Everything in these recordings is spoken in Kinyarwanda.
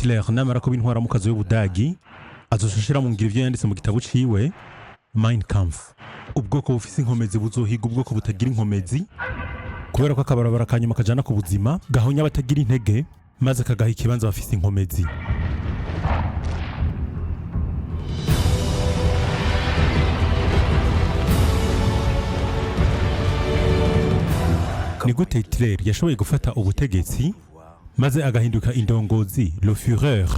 Hitler namara kuba intwaramukazi y'Ubudagi azoshashira mu ngiro ivyo yanditse mu gitabo ciwe Mein Kampf. Ubwoko bufise inkomezi buzohiga ubwoko butagira inkomezi, kubera ko akabarabara kanyuma kajana ku buzima gahonya batagira intege maze kagaha ikibanza bafise inkomezi. Ni gute Hitler yashoboye gufata ubutegetsi maze agahinduka indongozi, le Führer?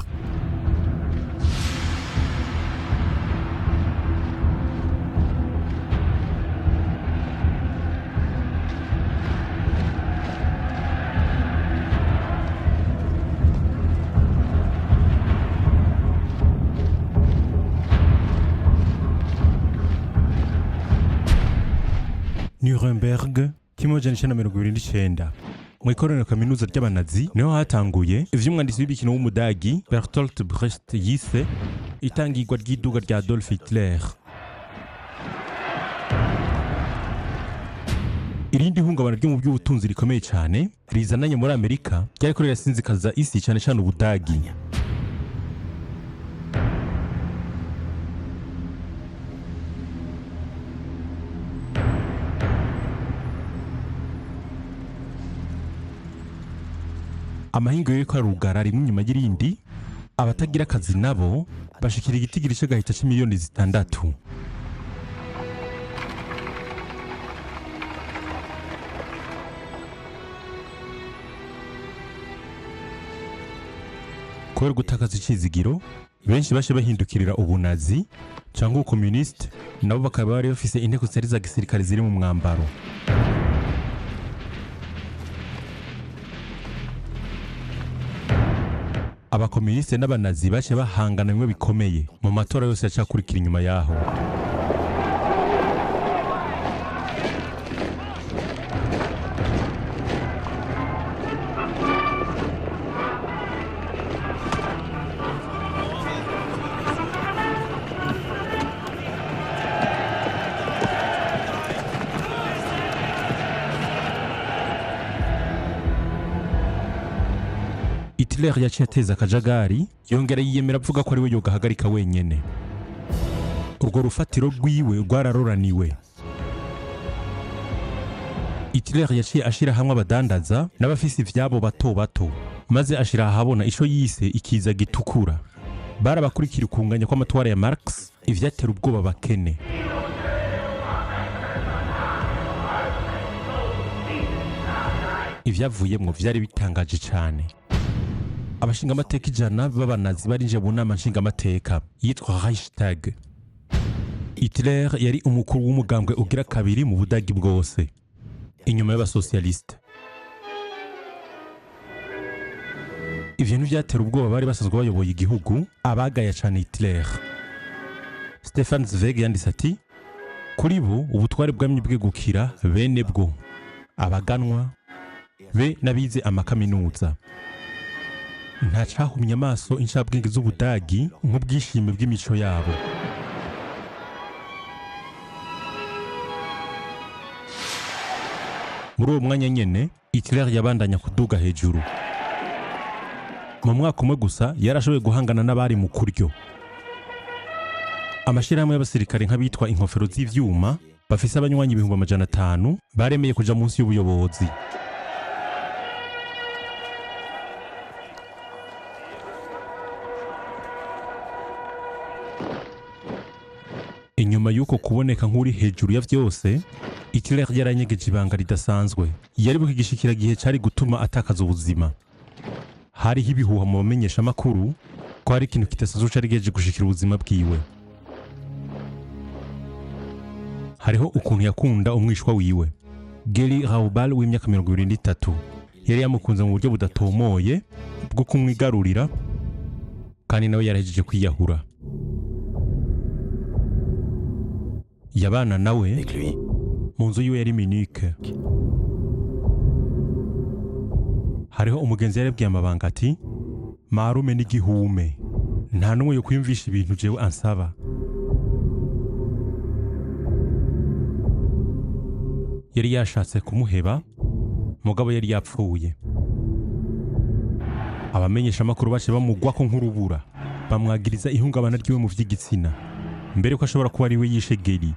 Nuremberg, kimojana icenda na 1929. Mu ikoraniro kaminuza ry'abanazi niho hatanguye ivy'umwanditsi w'ibikino w'Umudagi Bertolt Brecht yise itangirwa ry'iduga rya Adolf Hitler. Irindi hungabana ryo mu by'ubutunzi rikomeye cyane rizananye muri Amerika ryariko rirasinzikaza isi cyane cyane Ubudagi. Amahingo y'uko arugara rimwe inyuma y'irindi, abatagira akazi nabo bashikira igitigiri c'agahita c'imiliyoni 6. Kubera gutakaza icizigiro, benshi bashe bahindukirira ubunazi cyangwa ubukomuniste, nabo bakaba bari bafise inteko zitari za gisirikare ziri mu mwambaro. Abakomuniste n'abanazi bace bahangana bimwe bikomeye mu matora yose yacakurikira inyuma yaho. Hitler yaciye ateza akajagari, yongera yiyemera avuga ko ari we yogahagarika wenyene. Urwo rufatiro rwiwe rwararoraniwe. Hitler yaciye ashira hamwe abadandaza n'abafisi ivyabo bato bato, maze ashira ahabona ico yise ikiza gitukura. Barabakurikira ukunganya kw'amatwara ya Marx, ivyatera ubwoba bakene. Ivyavuyemwo vyari bitangaje cyane. Abashinga amateka 100 b'abanazi barinje mu nama nshinga amateka yitwa Reichstag. Hitler yari umukuru w'umugambwe ugira kabiri mu Budagi bwose, inyuma y'abasocialiste. Ivyo vyatera ubwoba bari basanzwe bayoboye igihugu, abagaya cyane Hitler. Stefan Zweig yanditse ati, kuri bo ubutware bwamye bwegukira bene bwo, abaganwa be nabize amakaminuza. Nta cahumye amaso inshabwenge z'Ubudagi nk'ubwishime bw'imico yabo. Muri uwo mwanya nyene, Hitler yabandanya kuduga hejuru. Mu mwaka umwe gusa yarashoboye guhangana n'abari mu kuryo. Amashirahamwe y'abasirikare nk'abitwa inkofero z'ivyuma bafise abanywanyi 500 baremeye kuja munsi y'ubuyobozi. Inyuma yuko kuboneka nk'uri hejuru ya vyose, Hitler yaranyegeje ibanga ridasanzwe. Yari bukigishikira gihe cari gutuma atakaza ubuzima. Hariho ibihuha mu bamenyesha makuru ko hari ikintu kidasanzwe cari giheje gushikira ubuzima bwiwe. Hariho ukuntu yakunda umwishwa wiwe, Geri Raubal w'imyaka 23. Yari yamukunze mu buryo budatomoye bwo kumwigarurira, kandi nawe yarahejeje kwiyahura. Yabana nawe mu nzu yiwe yari Munich. Hariho umugenzi yarebwiye amabanga ati, marume n'igihume, nta numwe yo kwiyumvisha ibintu jewe ansaba. Yari yashatse kumuheba, mugabo yari yapfuye. abamenyesha amakuru bace bamugwako nk'urubura bamwagiriza ihungabana ryiwe mu vy'igitsina mbere ko ashobora kuba ari we yishe Geli.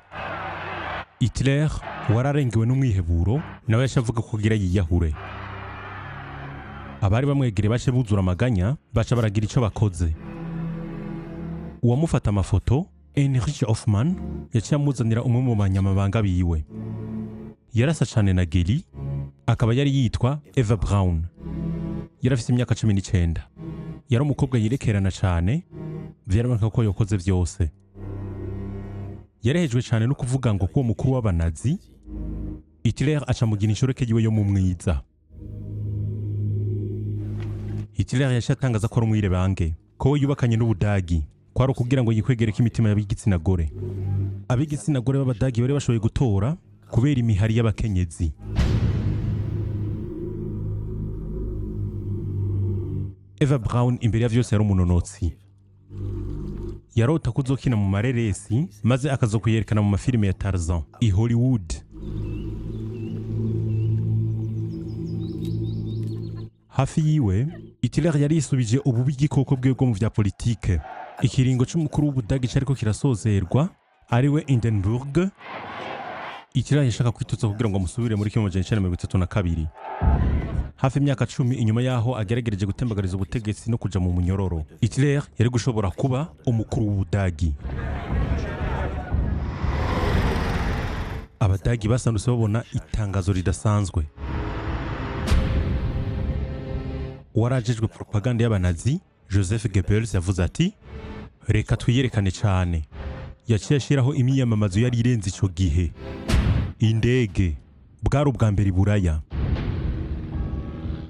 Hitler wararengewe n'umwiheburo nawe yashavuga ko kugira yiyahure. Abari bamwegere bace buzura amaganya baca baragira ico bakoze. Uwamufata amafoto Heinrich Hoffmann yaciye amuzanira umwe mu banyamabanga biwe. Yarasa cane na Geli akaba yari yitwa Eva Braun. Yarafise imyaka 19. Yari umukobwa yirekerana cane vyaraboneka ko yokoze vyose. Yarehejwe cane no kuvuga ngo ko mukuru w'abanazi Hitler aca mugira inshoreke yiwe yo mu mwiza. Hitler yashatangaza ko ari umwirebange ko yubakanye n'Ubudagi kwaro kugira ngo yikwegereke imitima y'abigitsina gore. Abigitsina gore b'Abadagi bari bashoboye gutora kubera imihari y'abakenyezi. Eva Braun imbere ya vyose yari umunonotsi. Yarota kuzokina mu mareresi maze akazokuyerekana mu mafilime ya Tarzan i Hollywood. Hafi yiwe Hitler yari yisubije ububi bw'igikoko bwe bwo mu vya politike. Ikiringo c'umukuru w'Ubudagi cariko kirasozerwa ariwe Hindenburg. Hitler yashaka kwitutsa kugira ngo amusubire muri 1932. Hafi imyaka 10 inyuma yaho ageragereje gutembagariza ubutegetsi no kuja mu munyororo, Hitler yari gushobora kuba umukuru w'Ubudagi. Abadagi basandutse babona itangazo ridasanzwe. Uwarajejwe propaganda y'abanazi Joseph Goebbels yavuze ati reka twiyerekane cane. Yaciye ashiraho imyiyamamazo yari irenze ico gihe. Indege bwari ubwa mbere Buraya.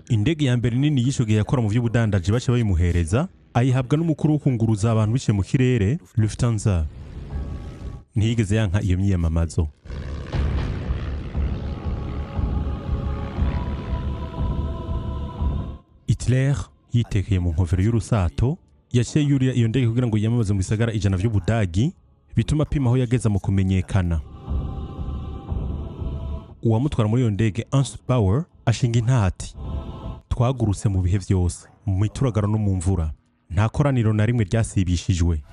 Indege ya mbere nini yisho gihe yakora mu vy'ubudandaji bace bayimuhereza ayihabwa n'umukuru wo kunguruza abantu bice mu kirere Lufthansa. Ntiyigeze yanka iyo myiyamamazo. Hitler yitekeye mu nkofero y'urusato yaciye yurira iyo ndege kugira ngo yiyamamaze mu bisagara 100 vy'Ubudagi bituma pimaho yageza mu kumenyekana. Uwamutwara muri iyo ndege Ernst Bauer ashinga intati. Twagurutse mu bihe vyose mu mituragaro no mu mvura nta koraniro na rimwe ryasibishijwe.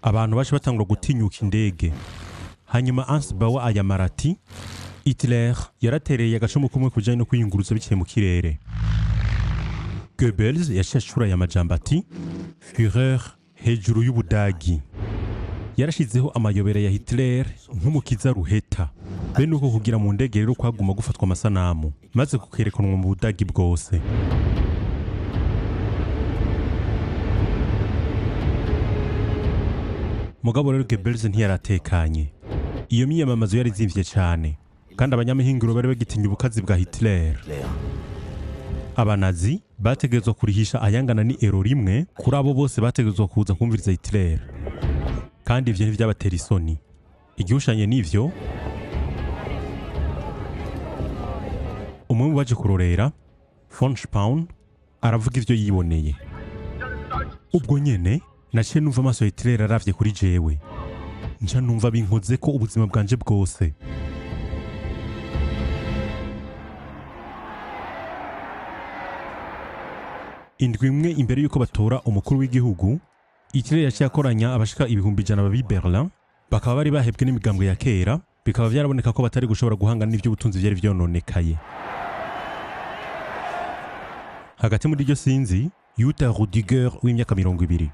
Abantu baje batangura gutinyuka indege. Hanyuma Ernst Bauer ayamara ati Hitler yaratereye agacumu kumwe kujanye no kwiyunguruza biciye mu kirere. Goebbels yashashura ya majambo ati Führer hejuru y'Ubudagi. Yarashizeho amayobera ya Hitler nk'umukiza ruheta. Bene uko kugira mu ndege rero kwaguma gufatwa amasanamu maze kukerekanwa mu Budagi bwose. Mugabo rero Goebbels ntiyaratekanye. Iyo myiyamamazo yari zimvye cane kandi abanyamahingiro bari bagitinya ubukazi bwa Hitler. Abanazi bategezwa kurihisha ayangana ni euro rimwe kuri abo bose bategezwa kuza kumviriza Hitler. Kandi ivyo ntivyabatera isoni. Igihushanye n'ivyo umwe mu baje kurorera von Spaun aravuga ivyo yiboneye. Ubwo nyene naciye numva amaso ya Hitler aravye kuri jewe. Nca numva binkoze ko ubuzima bwanje bwose. Indwi imwe imbere yuko batora umukuru w'igihugu, Hitler yaciye akoranya abashika 100,000 b'i Berlin bakaba bari bahebwe n'imigambwe ya kera, bikaba vyaraboneka ko batari gushobora guhangana n'ivy'ubutunzi vyari vyononekaye. Hagati muri iryo sinzi Jutta Rudiger w'imyaka 20.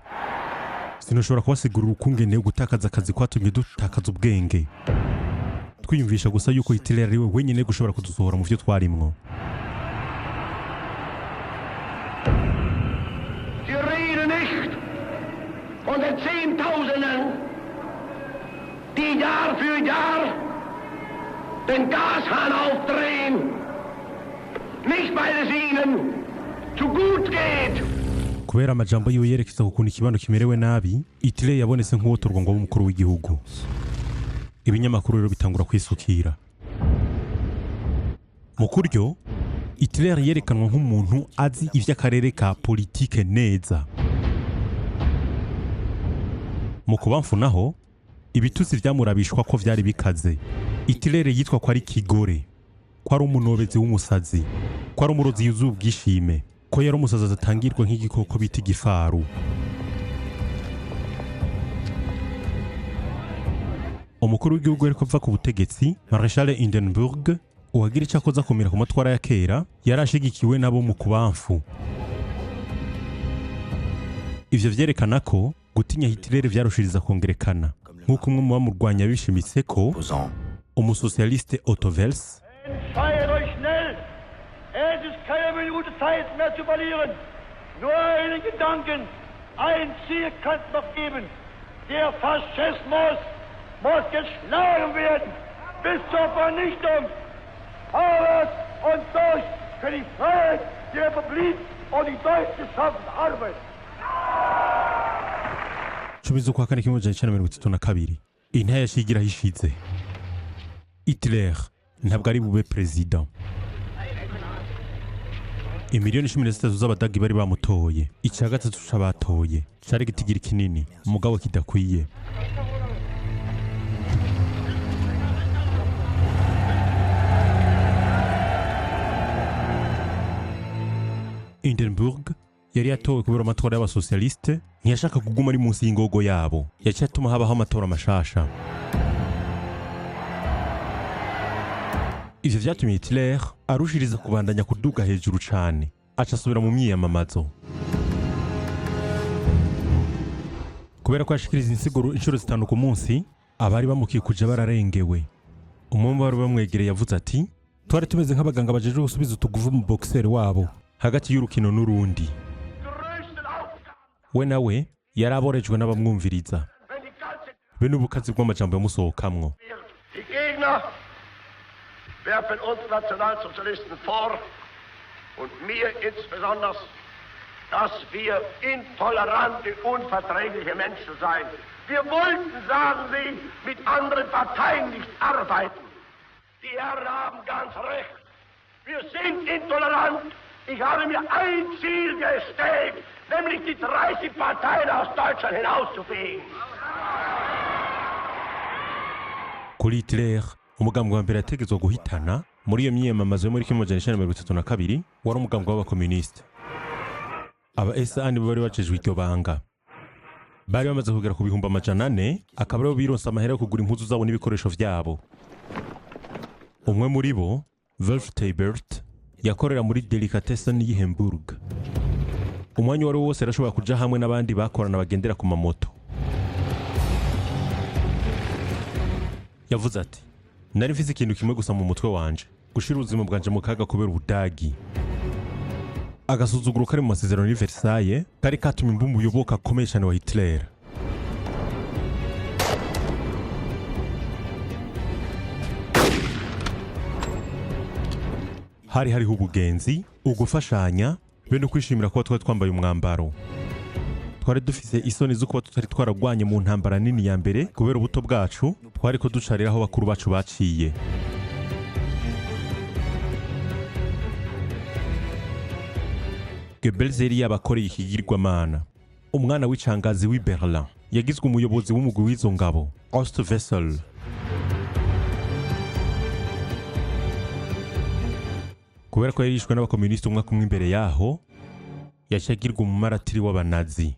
Sinoshobora kubasigurira ukungene gutakaza akazi kwatumye dutakaza ubwenge. Twiyumvisha gusa yuko Hitler ari we wenyene gushobora kudusohora mu vyo twarimwo. Von den Zehntausenden, die Jahr für Jahr den Gashahn aufdrehen, nicht weil es ihnen zu gut geht. Kubera amajambo yiwe yerekeza kukuntu ikibano kimerewe nabi, Hitler yabonetse nk'uwotorwa ngo umukuru w'igihugu. Ibinyamakuru rero bitangura kwisukira. Mu kuryo, Hitler yerekanwa nk'umuntu azi ivy'akarere ka politike neza. Mu kubamfunaho ibitusi vyamurabishwa ko vyari bikaze. Hitler yitwa ko ari kigore. ko ari umunobezi w'umusazi, ko ari umurozi yuzuye ubwishime, ko yari umusazi adatangirwa nk'igikoko bita igifaru. Umukuru w'igihugu ariko ava ku butegetsi Marshal Hindenburg uwagira icyo akoza kumira ku matwara ya kera yari ashigikiwe nabo mu kubamfu. Ivyo vyerekana ko gutinya Hitler vyarushiriza kongerekana, nk'uko umwe mu bamurwanya bishimitse ko umusocialiste Otto Wels Entscheidet euch schnell! Es ist keine Minute Zeit mehr zu verlieren. Nur einen Gedanken, ein Ziel kann es noch geben. Der Faschismus muss geschlagen werden bis zur Vernichtung. Vorwärts und durch für die Freiheit, die Republik und die deutsch geschaffene Arbeit. Cumi z'ukwa kane kimwe amajana icenda na mirongo itatu na kabiri intare yashigira hishize. Hitler ntabwo ari bube perezida. Imiliyoni 13 z'abadagi bari bamutoye, icya gatatu c'abatoye cari gitigira kinini mugabo kidakwiye. Hindenburg yari yatowe kubera amatora y'abasocialiste, ntiyashaka kuguma ari munsi y'ingogo yabo, yaciye atuma habaho amatora mashasha. Ivyo vyatumye Hitler arushiriza kubandanya kuduga hejuru cane, aca asubira mu myiyamamazo. Kubera ko yashikiriza insiguro inshuro zitanu ku munsi, abari bamukikuje bararengewe. Umwe bari bamwegereye yavuze ati, twari tumeze nk'abaganga bajeje gusubiza utuguvu mu boxer wabo hagati y'urukino n'urundi. We nawe yari aborejwe n'abamwumviriza, bene ubukazi bw'amajambo yamusohokamwo. Die Gegner werfen uns Nationalsozialisten vor und mir insbesondere, dass wir intolerante, unverträgliche Menschen seien. Wir wollten, sagen sie, mit anderen Parteien nicht arbeiten. Die Herren haben ganz recht. Wir sind intolerant. Ich habe mir ein Ziel gestellt, nämlich die 30 Parteien aus Deutschland hinauszufegen. Kuri Hitler, umugambwe wa mbere yategetswe guhitana muri iyo myiyamamazo yo muri 1932 wari umugambwe w'abakomuniste. Aba SA nibo bari bacejwe iryo banga. Bari bamaze kugera ku bihumbi 400, akaba aribo bironsa amahera yo kugura impuzu zabo n'ibikoresho vyabo. Umwe muri bo, Wolf Teibert, yakorera muri Delicatessen y'i Hamburg. Umwanya wari wose arashobora kuja hamwe n'abandi bakorana bagendera ku mamoto. Yavuze ati, nari mfise ikintu kimwe gusa mu mutwe wanje, gushira ubuzima bwanje mu kaga kubera ubudagi. Agasuzuguro kari mu masezerano y'i Versailles kari katumye mba umuyoboka akomeye cyane wa Hitler. Hariho ubugenzi, ugufashanya, bene kwishimira kuba twari twambaye umwambaro. Twari dufise isoni zo kuba tutari twaragwanye mu ntambara nini ya mbere kubera ubuto bwacu, twari ko ducarira aho bakuru bacu baciye. Goebbels yari yabakoreye ikigirwamana. Umwana w'icangazi w'i Berlin yagizwe umuyobozi w'umugwi w'izo ngabo, Ostwessel. Kubera ko yarishwe n'abakomuniste umwaka umwe imbere yaho, yashagirwa umumaratiri w'abanazi.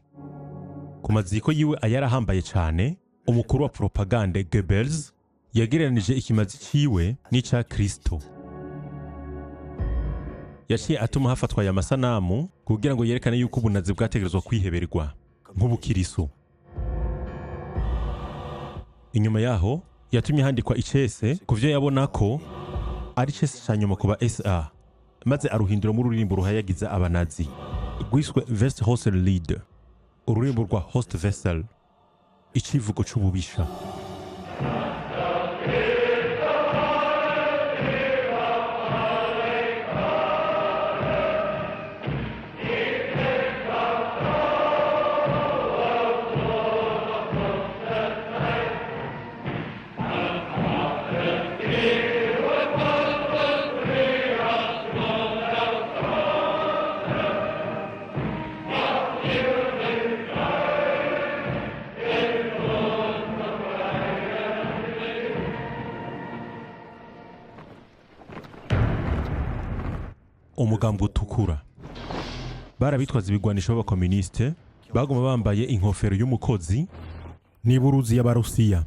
Ku maziko yiwe ayarahambaye cane, umukuru wa propagande Goebbels yagereranije ikimazi ciwe n'ica Kristo. Yaciye atuma hafatwa aya masanamu kugira ngo yerekane yuko ubunazi bwategerezwa kwiheberwa nk'ubukiriso. Inyuma yaho yatumye handikwa icese kuvyo yabona ko ari icese ca nyuma kuba SA, maze aruhindura mu rurimbo ruhayagiza abanazi rwiswe Westhauser-Lied, ururimbo rwa Ostwessel, icivugo c'ububisha. umugambwe utukura. Barabitwaza ibigwanisho b'abakomuniste, baguma bambaye inkofero y'umukozi n'iburuzi y'abarusiya.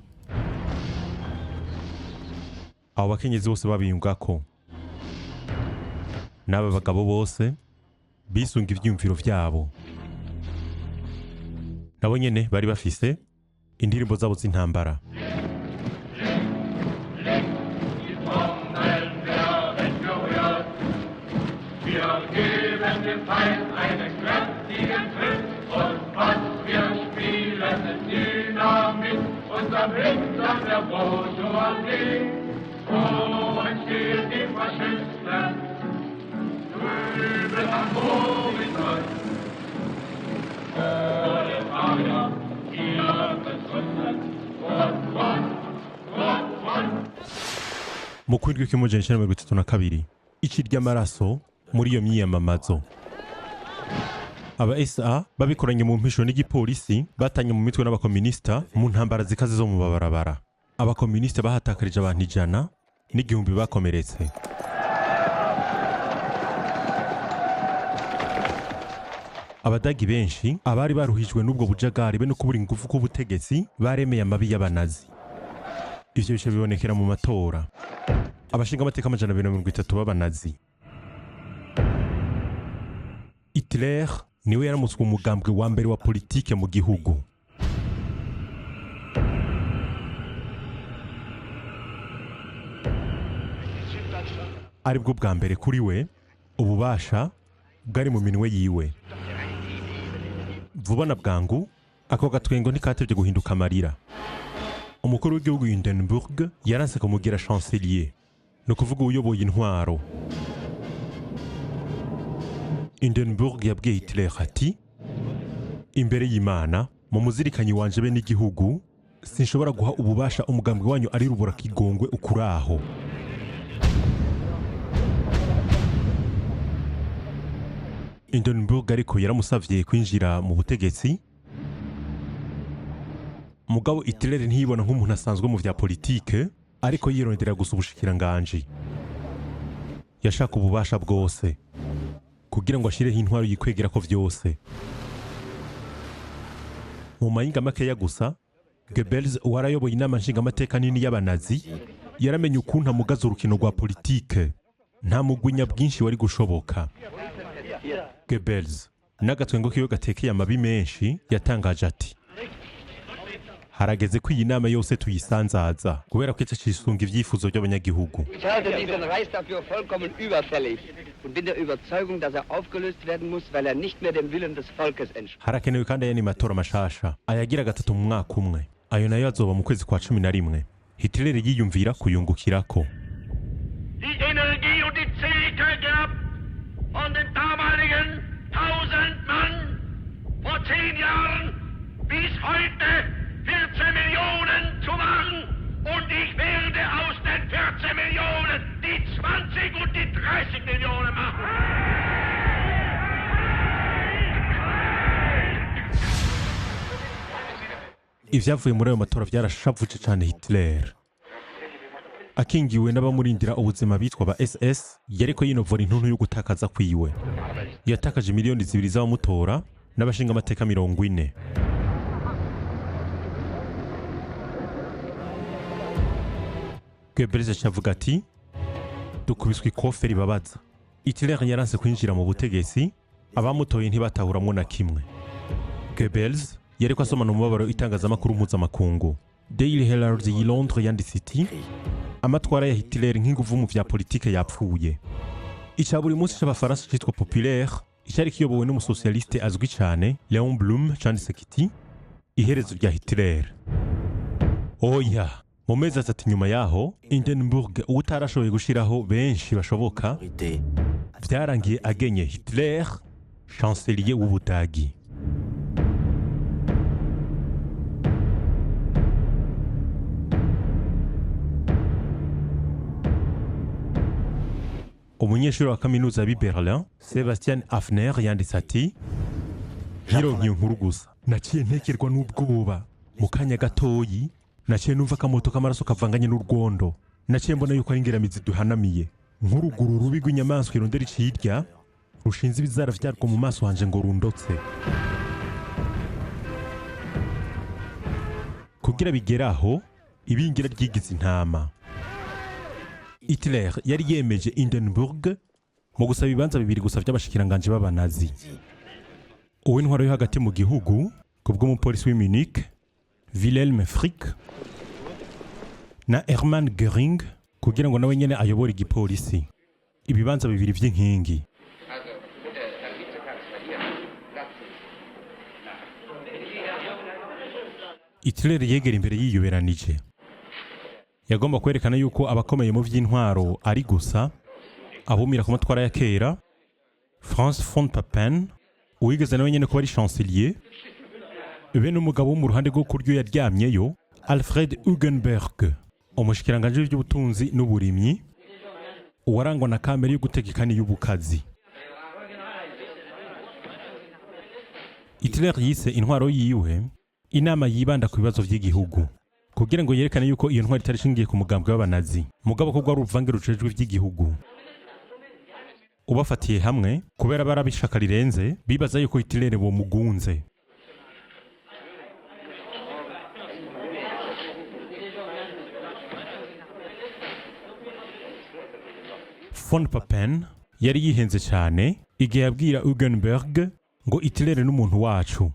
Abo bakenyezi bose babiyungako. N'aba bagabo bose bisunga ivyumviro vyabo. Nabo nyene bari bafise indirimbo zabo z'intambara. Wir geben dem Feind einen kräftigen Tritt und was wir spielen ist Dynamit. Unser Blick nach der Bourgeoisie, so entsteht die Faschisten drüben am Horizont. Proletarier, ihr Bezünden, Mu kwindwi k'imujana icenda mirongo itatu na kabiri, ici ry'amaraso muri iyo myiyamamazo. Aba SA babikoranye mu mpisho n'igipolisi batanye mu mitwe n'abakomunista mu ntambara zikaze zo mu babarabara. Abakomunista bahatakarije abantu 100 n'igihumbi bakomeretse. Abadagi benshi abari baruhijwe n'ubwo bujagari be no kubura ingufu k'ubutegetsi baremeye amabi y'abanazi. Ivyo bishe bibonekera mu matora. Abashinga amateka 230 b'abanazi. Hitler niwe yaramutswe umugambwe wa mbere wa politike mu gihugu. Aribwo bwa mbere kuri we ububasha bwari mu minwe yiwe. Vuba na bwangu ako gatwengo ntikatevye guhinduka amarira. Umukuru w'igihugu Hindenburg yaranse kumugira chancelier, no kuvuga uyoboye intwaro. Hindenburg yabwiye Hitler ati, imbere y'Imana mu muzirikanyi wanje be n'igihugu sinshobora guha ububasha umugambwe wanyu ari rubura kigongwe ukuraho. Hindenburg ariko yaramusavye kwinjira mu butegetsi. Mugabo Hitler ntiyibona nk'umuntu asanzwe mu vya politike, ariko yirondera gusa ubushikiranganje. Yashaka ububasha bwose kugira ngo ashireho intwaro yikwegera ko vyose. Mu mayinga makeya gusa, Goebbels warayoboye inama nshingamateka nini y'abanazi yaramenye ukuntu amugaza urukino rwa politike. Nta mugwinya bwinshi wari gushoboka. Goebbels n'agatwengo kiyo gatekeye amabi menshi yatangaje ati, harageze ko iyi nama yose tuyisanzaza kubera ko itacisunga ivyifuzo by'abanyagihugu. Ich halte diesen Reis dafür vollkommen überfällig und bin der Überzeugung, dass aufgelöst werden muss, weil nicht mehr dem Willen des Volkes entspricht. Harakenewe kandi ayandi matora mashasha ayagira gatatu mu mwaka umwe. Ayo nayo azoba mu kwezi kwa 11. Hitler yiyumvira kuyungukirako. Die Energie und die Zähigkeit gehabt von den damaligen 1000 Mann vor 10 Jahren bis heute 14 Millionen zu machen, und ich werde aus den 14 Millionen die 20 und die 30 Millionen machen. Ivyavuye muri ayo matora vyarashavuje cyane Hitler. Akingiwe n'abamurindira ubuzima bitwa ba SS, yariko yinovora intuntu yo gutakaza kwiwe. Yatakaje miliyoni 2 z'abamutora n'abashinga amateka 40. Goebbels acavuga ati, dukubiswe ikoferi babaza. Hitler yaranse kwinjira mu butegetsi, abamutoye ntibatahuramwo na kimwe. Goebbels yariko asomana umubabaro itangazamakuru mpuzamakungu. Daily Herald y'i Londres yanditse iti, amatwara ya Hitler nk'inguvu mu vya politike yapfuye. Ica buri munsi c'abafaransa citwa Populaire, icyari kiyobowe n'umusocialiste azwi cyane Léon Blum canditse kiti, iherezo rya Hitler. Oya, mu mezi atatu nyuma yaho, Hindenburg utarashoboye gushiraho benshi bashoboka, vyarangiye agenye Hitler chancelier w'Ubudagi. Umunyeshuri wa kaminuza b'i Berlin, Sebastian Hafner yanditse ati, hironkiye inkuru gusa, naciye ntekerwa n'ubwoba. Mu kanya gatoyi, naciye numva akamoto k'amaraso kavanganye n'urwondo. Naciye mbona yuko ari ingeramizi duhanamiye. Nk'uruguru rubi rw'inyamaswa irondera icirya, rushinze ibizara vyarwo mu maso hanje ngo rundotse. Kugira bigeraho ibingira ryigize intama. Hitler yari yemeje Hindenburg mu gusaba ibibanza bibiri gusa vy'abashikiranganje b'abanazi. Uw'intwaro yo hagati mu gihugu kubw'umupolisi w'i Munich Wilhelm Frick na Hermann Göring kugira ngo nawe nyene ayobore igipolisi. Ibibanza bibiri vy'inkingi. Hitler yegera imbere yiyoberanije. Yagomba kwerekana yuko abakomeye mu vy'intwaro ari gusa abumira ku matwara ya kera. Franz von Papen uwigeze nawe nyene kuba ari chancelier, be n'umugabo wo mu ruhande rwo kuryo yaryamyeyo Alfred Hugenberg, umushikiranganje w'ubutunzi n'uburimyi, uwarangwa na kamere yo gutegekana y'ubukazi. Hitler yise intwaro yiwe inama yibanda ku bibazo vy'igihugu kugira ngo yerekane yuko iyo ntwaro itari shingiye ku mugambwe w'abanazi, mugabo ko rwari uruvange rucejwe vy'igihugu. Ubafatiye hamwe kubera barabishaka rirenze bibaza yuko Hitler bo mugunze. Von Papen yari yihenze cyane igihe yabwira Hugenberg ngo Hitler n'umuntu wacu.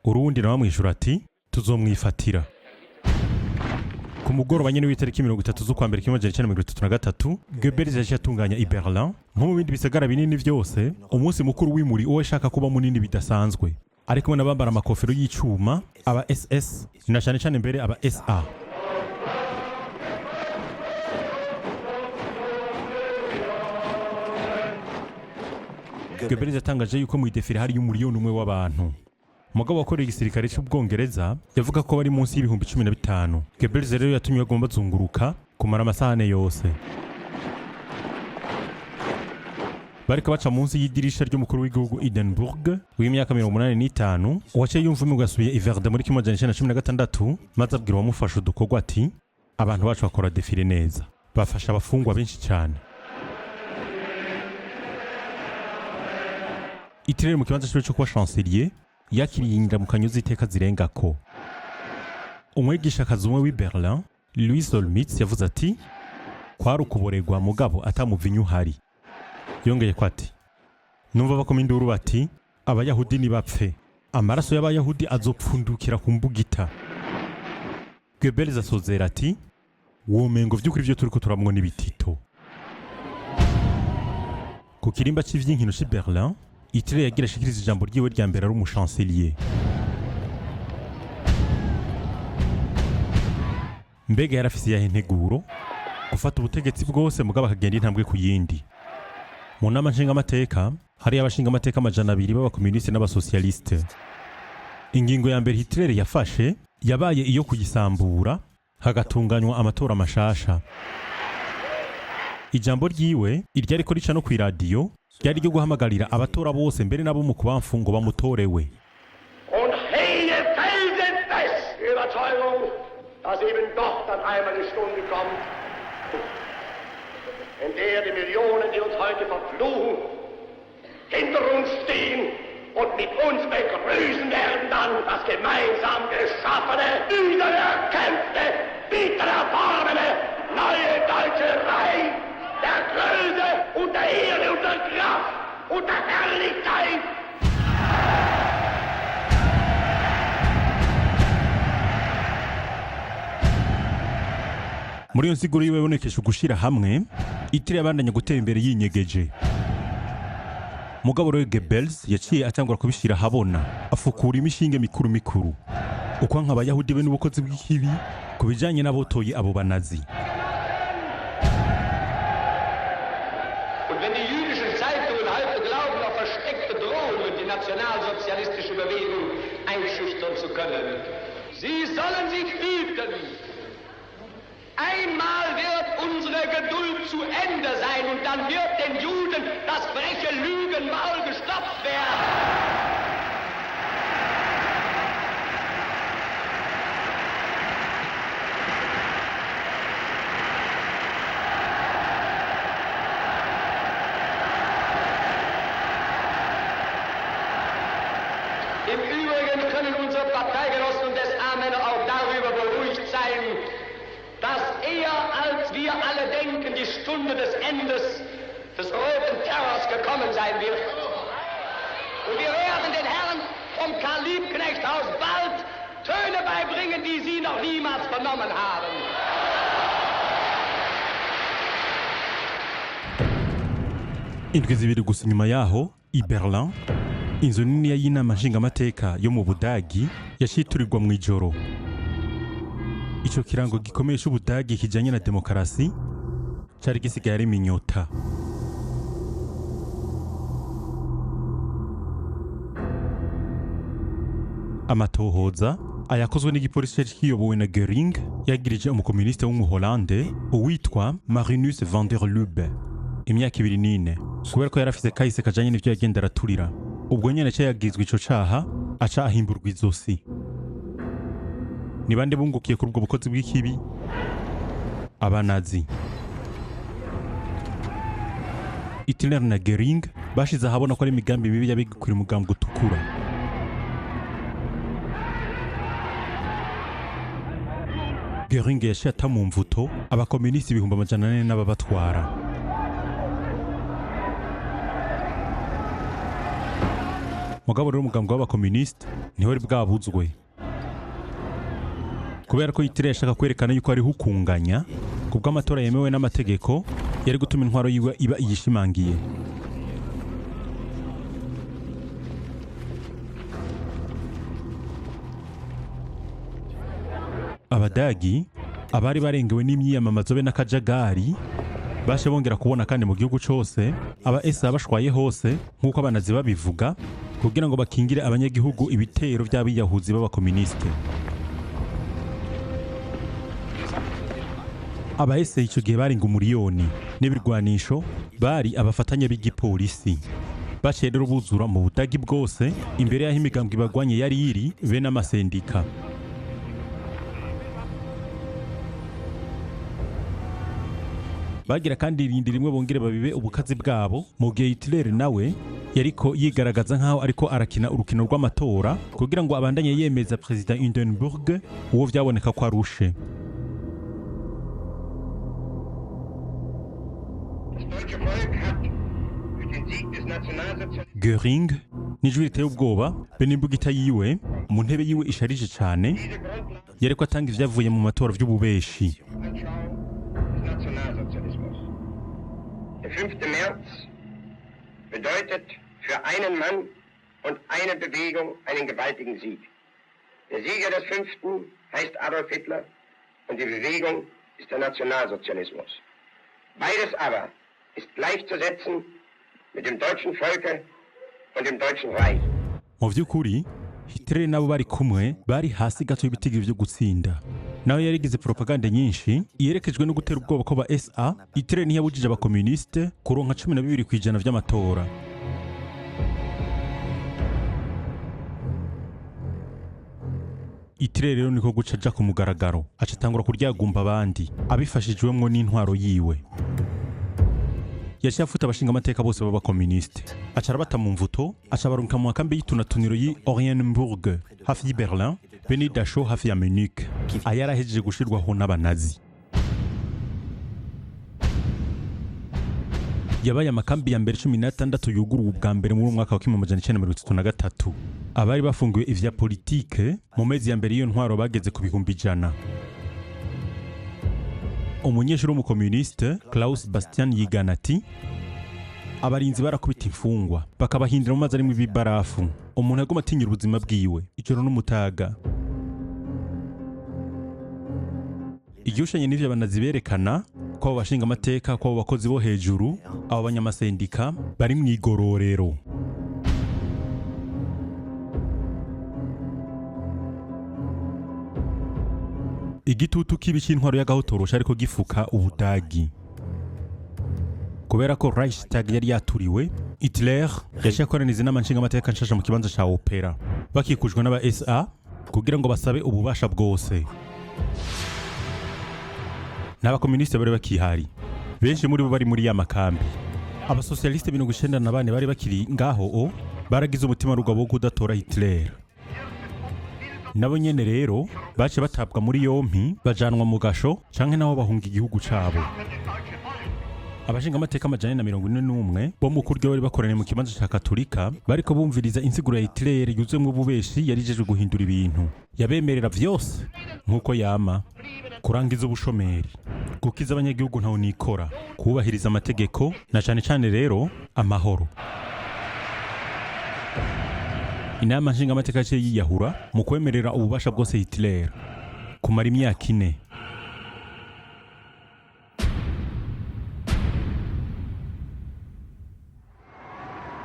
Urundi nawe amwishura ati tuzomwifatira. Ku mugoroba nyene w'itariki 30 z'ukwa mbere 1933 Goebbels yaje atunganya i Berlin nko mu bindi bisagara binini vyose umunsi mukuru w'imuri uwo ashaka kuba munini bidasanzwe, ariko n'abambara amakofero y'icuma aba SS na cyane cyane mbere aba SA. Goebbels yatangaje yuko mu idefire hari y'umuriyoni umwe w'abantu. Mugabo wakoreye igisirikare cy'ubwongereza yavuga ko bari munsi y'ibihumbi 15. Goebbels rero yatumye bagomba bazunguruka kumara amasahane yose. Barika baca munsi y'idirisha ry'umukuru w'igihugu Hindenburg w'imyaka 85 waciye yumva umugasuye Iverde muri 1916 maze abwira wamufasha udukorwa ati abantu bacu bakora defile neza, bafasha abafungwa benshi cyane. Hitler mu kibanza cyo kuba chancelier yakiriye indamukanyo z'iteka zirengako. Umwigishakazi umwe w'i Berlin Louis Solmitz yavuze ati kwari ukuboregwa mugabo atamuvinyu hari. Yongeye ko ati numva bakoma induru bati abayahudi ni bapfe, amaraso y'abayahudi azopfundukira ku mbugita. Goebbels asozera ati womengo vy'ukuri vyo turiko turamwo n'ibitito. Ku kirimba cy'ivyinkino c'i Berlin Hitler yagira ashikiriza ijambo ryiwe rya mbere ari umuchancelier. Mbega yarafise yahe nteguro gufata ubutegetsi bwose mugabo akagenda intambwe ku yindi. Mu nama nshingamateka hari abashingamateka 200 b'abakomuniste n'abasocialiste. Ingingo ya mbere Hitler yafashe yabaye iyo kuyisambura hagatunganywa amatora mashasha. Ijambo ryiwe iryari ko rica no ku radio ryari ryo guhamagarira abatora bose mbere nabo mu kubamfu ngo bamutorewe. Und hege felsenfest die Überzeugung, dass eben doch dann einmal die Stunde kommt, in der die Millionen, die uns heute verfluchen, hinter uns stehen und mit uns begrüßen werden dann das gemeinsam geschaffene, wiedererkämpfte, wiedererworbene neue deutsche Reich der Größe und der Ehre und der Kraft und der Herrlichkeit. Muri yo nsiguro yiwe bonekesha gushira hamwe Hitler yabandanya gutera imbere yinyegeje. Mugabo rero Goebbels yaciye atangura kubishira habona afukura imishinge mikuru uko nk'abayahudi be n'ubukozi bw'ikibi kubijanye n'abotoye abo banazi. Und wenn die jüdischen Zeitungen heute glauben, auf versteckte Drohungen die nationalsozialistische Bewegung einschüchtern zu können, sie sollen sich hüten. Einmal wird unsere Geduld zu Ende sein und dann wird den Juden das freche Lügenmaul gestopft werden. Im Übrigen können unsere Parteigenossen und SA-Männer auch darüber beruhigt sein, dass eher als wir alle denken, die Stunde des Endes des roten Terrors gekommen sein wird. Und wir werden den Herren vom Karl-Liebknecht-Haus bald Töne beibringen, die sie noch niemals vernommen haben. indwi zibiri gusa inyuma yaho i Berlin inzu nini y'inama nshingamateka yo mu Budagi yashiturirwa mu ijoro. Ico kirango gikomeye c'Ubudagi kijanye na demokarasi cari gisigaye ari iminyota. Amatohoza ayakozwe n'igipolisi cari kiyobowe na Göring yagirije umukomuniste w'umuholande uwitwa Marinus van der Lubbe imyaka 24 kubera ko yarafise kahise kajanye n'ivyo yagenda araturira. Ubwo nyene cyo yagizwe ico caha aca ahimburwa izosi. Ni bande bungukiye kuri ubwo bukozi bw'ikibi? Abanazi. Hitler na Göring bashize ahabona ko ari imigambi mibi yabigukira umugambi utukura. Göring yashata mu mvuto abakomunisi 400 n'ababatwara. Mugabo rero umugambi w'abakomuniste niho ari bwabuzwe. Kubera ko Hitler yashaka kwerekana yuko ari hukunganya kubwo amatora yemewe n'amategeko yari gutuma intwaro yiwe iba iyishimangiye. Abadagi abari barengewe n'imyiyamamazo be n'akajagari bashe bongera kubona kandi mu gihugu cyose aba SA bashwaye hose nk'uko abanazi babivuga kugira ngo bakingire abanyagihugu ibitero by'abiyahuzi b'abakomuniste. Aba SA icyo gihe barenga umuriyoni n'ibirwanisho bari abafatanya b'igipolisi. Baciye rero buzura mu Budagi bwose imbere y'aho imigambwe ibagwanye yari iri be n'amasendika. Bagira kandi irindi rimwe bongere babibe ubukazi bwabo mu gihe Hitler nawe yariko yigaragaza nkaho ariko arakina urukino rw'amatora kugira ngo abandanye yemeza President Hindenburg uwo vyaboneka ko arushe. Göring nijwi riteye ubwoba be n'imbugita yiwe mu ntebe yiwe isharije cyane yariko atanga ivyavuye mu matora vy'ububeshi. Der 5. März bedeutet für einen Mann und eine Bewegung einen gewaltigen Sieg. Der Sieger des 5. heißt Adolf Hitler und die Bewegung ist der Nationalsozialismus. Beides aber ist gleichzusetzen mit dem deutschen Volke und dem Deutschen Reich. Mu vy'ukuri Hitler nabo bari kumwe bari hasi gato y'ibitigi byo gutsinda. Nawe yarigize propaganda nyinshi yerekejwe no gutera ubwoba ko ba SA. Hitler ntiyabujije abakomuniste kuronka 12% vy'amatora. Hitler rero niko guca aja ku mugaragaro acatangura kuryagumba abandi abifashijwemwo n'intwaro yiwe. Yaciye afuta abashinga amateka bose b'abakomuniste acara bata mu mvuto aca barunka mu makambi y'itunatuniro yi Oranienburg hafi y'i Berlin be ni Dachau hafi ya Munich ayarahejeje gushirwaho n'abanazi. Yabaye amakambi ya mbere 16 yuguruwe ubwa mbere mu mwaka wa 1933. Abari bafungiwe ivya politike mu mezi ya mbere iyo ntwaro bageze ku bihumbi 100. Umunyeshuri w'umukomuniste Klaus Bastian yigana ati abarinzi barakubita imfungwa bakabahindira mu mazi arimo ibibarafu. Umuntu agoma atinyira ubuzima bwiwe ijoro n'umutaga. Igihushanye n'ivyo abanazi berekana ko abashinga amateka ko abakozi bo hejuru abo banyamasendika bari mu igororero. Igitutu kibi cy'intwaro y'agahotorosha ariko gifuka Ubudagi. Kubera ko Reichstag yari yaturiwe, Hitler yashakoraniza n'amanshinga amateka nshasha mu kibanza ca Opera bakikujwe n'aba SA kugira ngo basabe ububasha bwose. N'abakomuniste bari bakihari benshi muri bo bari muri ya makambi. Abasocialiste 94 bari bakiri ngaho baragize umutima rugabo wo kudatora Hitler. Nabo nyene rero bace batabwa muri yompi bajanwa mu gasho canke naho bahunga igihugu cabo. Abashinga amateka 141 bo mu kuryo bari bakoranye mu kibanza ca Katolika bariko bumviriza insiguro ya Hitler yuzemwe ububeshi yarijeje guhindura ibintu. Yabemerera vyose nkuko yama kurangiza ubushomeri, gukiza abanyagihugu ntaho nikora, kubahiriza amategeko na cane cane rero amahoro. Inama nshinga amateka yaciye yiyahura mu kwemerera ububasha bwose Hitler kumara imyaka 4.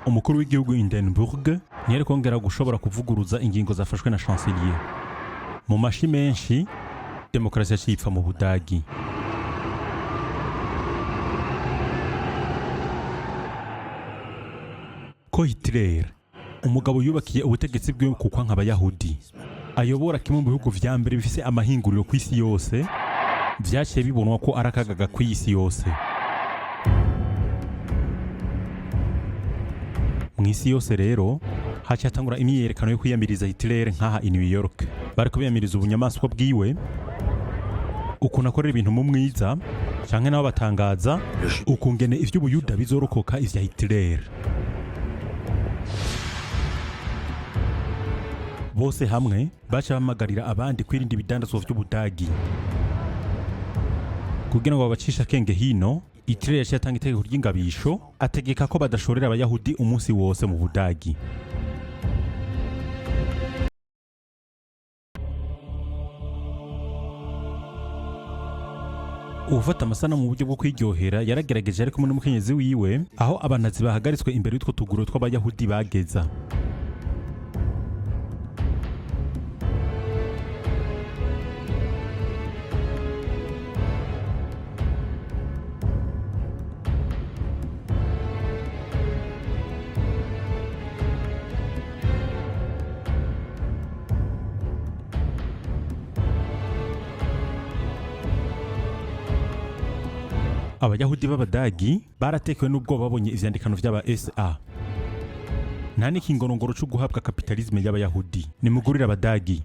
Umukuru w'igihugu Hindenburg ntiyari kongera gushobora kuvuguruza ingingo zafashwe na chancelier. Mu mashi menshi demokrasi yacipfa mu Budagi. Ko Hitler umugabo yubakiye ubutegetsi bwe ku kwanka abayahudi, ayobora kimwe mu bihugu vya mbere bifise amahinguriro ku isi yose, vyaciye bibonwa ko arakagaga ku isi yose. Mu isi yose rero haciye hatangura imyiyerekano yo kwiyamiriza Hitler nkaha i New York. Bariko biyamiriza ubunyamaswa bwiwe, ukuntu akorera ibintu mu mwiza, canke nabo batangaza ukungene ivy'ubuyuda bizorokoka ivya Hitler. Bose hamwe baca bamagarira abandi kwirinda ibidandazwa vy'Ubudagi. Kugira ngo babacisha kenge hino, Hitler yaciye atanga itegeko ry'ingabisho ategeka ko badashorera abayahudi umunsi wose mu Budagi. Ufata amasana mu buryo bwo kwiryohera yaragerageje ariko n'umukenyezi wiwe aho abanazi bahagaritswe imbere y'utwo tuguro tw'abayahudi bageza. Abayahudi b'Abadagi baratekewe n'ubwoba babonye ivyandikano vy'aba SA. Nta n'ikingorongoro cyo guhabwa kapitalisme y'Abayahudi. Nimugurira Abadagi.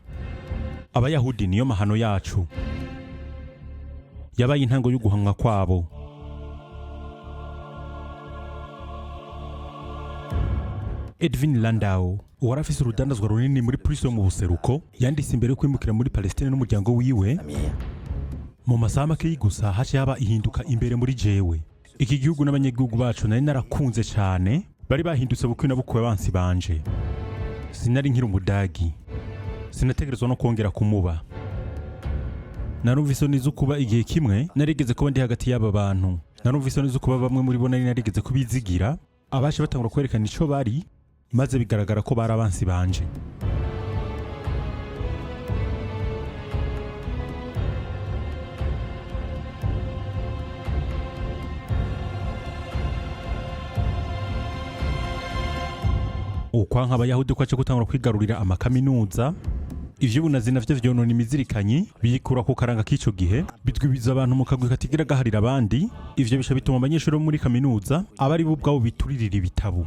Abayahudi niyo mahano yacu. Yabaye intango yo guhanwa kwabo. Edwin Landau uwarafise urudandazwa runini muri Prussia mu buseruko yanditse imbere yo kwimukira muri Palestine n'umuryango wiwe. Mu masaha make gusa haciye haba ihinduka imbere muri jewe. Iki gihugu n'abanyagihugu bacu nari narakunze cyane, bari bahindutse bukwi na bukwe bansi banje. Sinari nkiri Umudagi, sinategerezwa no kongera kumuba. Narumvise nizo kuba igihe kimwe narigeze kuba ndi hagati y'aba bantu. Narumvise nizo kuba bamwe muri bo narigeze kubizigira, abashe batangura kwerekana ico bari, maze bigaragara ko bari abansi banje. Ukwanka abayahudi kwaje gutangura kwigarurira amakaminuza, ivyo bunazi navyo vyonona imizirikanyi biyikura ku karanga k'ico gihe, bitwibiza abantu mu kagwi katigira gaharira abandi. Ivyo bisha bituma abanyeshuri bo muri kaminuza abari bo ubwabo bituririra ibitabo.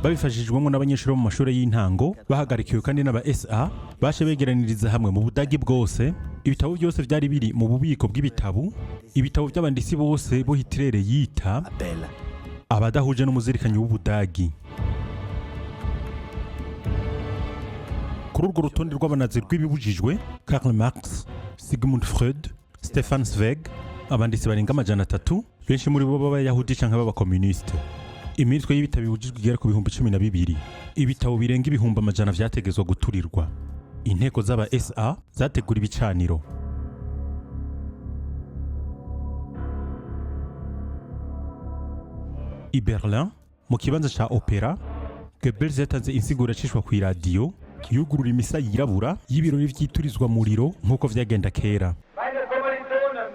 Babifashijwemo n'abanyeshuri bo mu mashuri y'intango bahagarikiwe kandi n'aba SA bashe begeraniriza hamwe mu Budagi bwose ibitabo byose byari biri mu bubiko bw'ibitabo, ibitabo by'abandisi bose bo Hitler yita abadahuje n'umuzirikanyi w'Ubudagi. Kuri urwo rutonde rw'abanazi rw'ibibujijwe, Karl Marx, Sigmund Freud, Stefan Zweig, abanditsi barenga 300, benshi muri bo b'Abayahudi canke b'abakomuniste. Imitwe y'ibitabo bibujijwe igera ku 12,000. Ibitabo birenga 100,000 vyategezwa guturirwa. Inteko z'aba SA zategura ibicaniro. I Berlin, mu kibanza ca opera, Goebbels yatanze insiguro acishwa ku radio, yugurura imisa yirabura y'ibirori vy'iturizwa muriro nk'uko vyagenda kera. Meine Kommilitonen,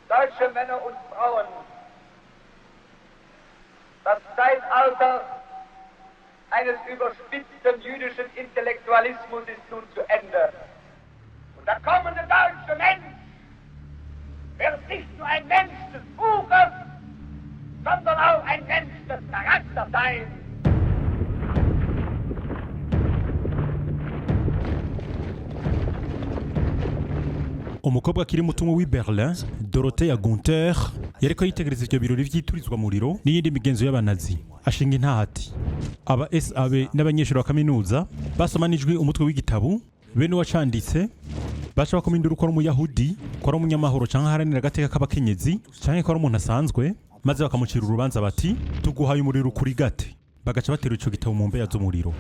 deutsche Männer und Frauen, das Zeitalter eines überspitzten jüdischen Intellektualismus ist nun zu Ende. Und der kommende deutsche Mensch wird nicht nur ein Mensch des Buches, sondern auch ein Mensch des Charakters sein. umukobwa akiri muto w'i Berlin Dorothea Gunther yariko yitegereza ivyo birori vy'iturizwa muriro n'iyindi migenzo y'abanazi ashinga intahati aba SAB n'abanyeshuri ba kaminuza basomanijwe umutwe w'igitabu bene wacanditse baca bakomindura uko ari umuyahudi ko ari umunyamahoro canke haranira agateka k'abakenyezi canke ko ari umuntu asanzwe maze bakamucira urubanza bati tuguhaye umuriro ukuri gate bagaca batera ico gitabo mu mbeya z'umuriro.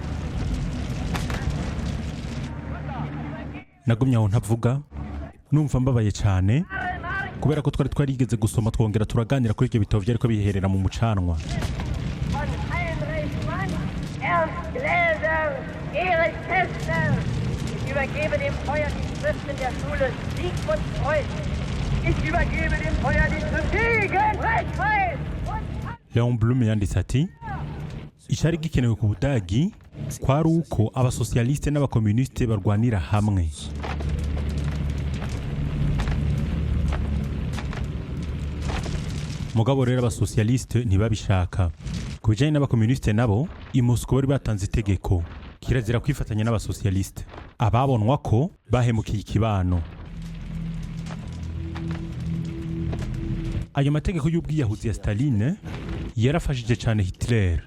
Nagumye aho ntavuga numva mbabaye cyane kubera ko twari twarigeze gusoma twongera turaganira kuri ibyo bitabo byariko biherera mu mucanwa. Ich übergebe dem Feuer die Schriften der Schule Sigmund Freud. Ich übergebe dem Feuer die Schriften Freud. Leon Blum yanditse ati icyari gikenewe ku Budagi kwari uko abasosialiste n'abakomuniste barwanira hamwe. Mugabo rero abasosialiste ntibabishaka. Ku bijyanye n'abakomuniste nabo i Moscow bari batanze itegeko kirazira kwifatanya n'abasosialiste ababonwa ko bahemukiye ikibano. Ayo mategeko y'ubwiyahuzi ya Staline yarafashije cyane Hitler.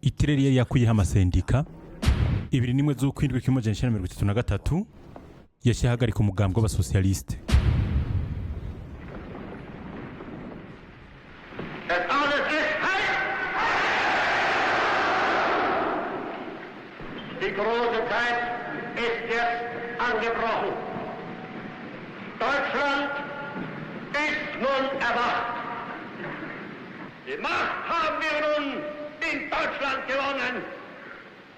Hitler yari yakuyeho amasendika 2 z'ukwindwi 1933 yashihagarika umugambi w'abasosialiste. Die große Zeit ist jetzt angebrochen. Deutschland ist nun erwacht. Die Macht haben wir nun in Deutschland gewonnen.